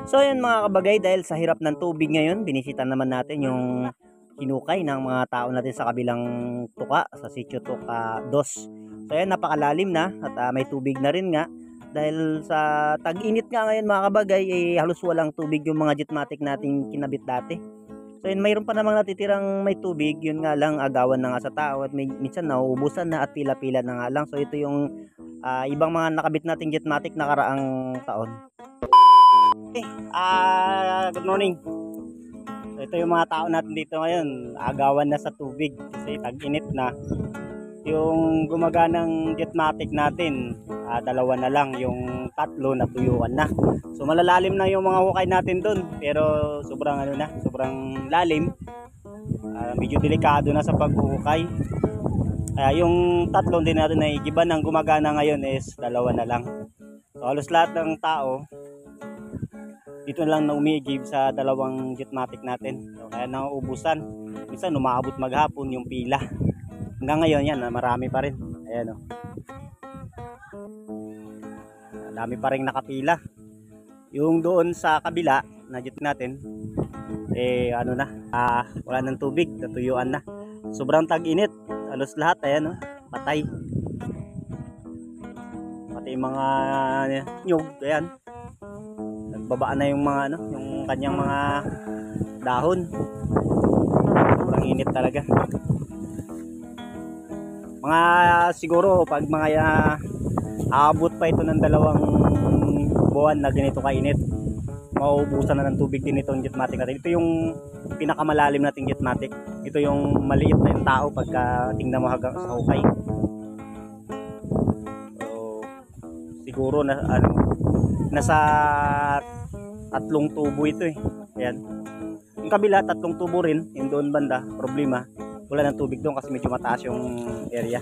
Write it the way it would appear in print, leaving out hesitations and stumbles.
So ayun mga kabagay, dahil sa hirap ng tubig ngayon, binisita naman natin yung hinukay ng mga tao natin sa kabilang tuka, sa Sitio Tuka 2. So ayun, napakalalim na at may tubig na rin nga. Dahil sa tag-init nga ngayon mga kabagay, halos walang tubig yung mga jetmatic nating kinabit dati. So yun, mayroon pa namang natitirang may tubig, yun nga lang agawan na nga sa tao at minsan nauubusan na at pila-pila na nga lang. So ito yung ibang mga nakabit nating jetmatic nakaraang taon. Okay, good morning. So ito yung mga tao natin dito ngayon, agawan na sa tubig kasi tag-init na. Yung gumaganang jetmatic natin, dalawa na lang, yung tatlo natuyuan na. So malalalim na yung mga hukay natin doon, pero sobrang sobrang lalim. Medyo delikado na sa paghuhukay. Kaya yung tatlo din natin na igiban ng gumagana ngayon is dalawa na lang. So halos lahat ng tao dito lang na umigib sa dalawang jetmatic natin. So, kaya nauubusan. Minsan umaabot maghapon yung pila. Hanggang ngayon yan, marami pa rin. Ayan o. Dami pa rin nakapila. Yung doon sa kabila na jet natin, wala ng tubig, natuyuan na. Sobrang tag-init. Halos lahat, ayan o, patay. Pati yung mga nyug, ayan. Nagbaba na yung mga yung kanyang mga dahon. Sobrang init talaga. Mga siguro pag mga aabot pa ito ng 2 buwan na ganito kainit, mauubusan na ng tubig din itong jetmatic natin. Ito yung pinakamalalim nating jetmatic. Ito yung maliit na yung tao pagka tingnan mo hanggang sa hukay. So siguro na nasa 3 tubo ito eh. Ayan. Yung kabila 3 tubo rin, yung doon banda, problema wala ng tubig doon kasi medyo mataas yung area.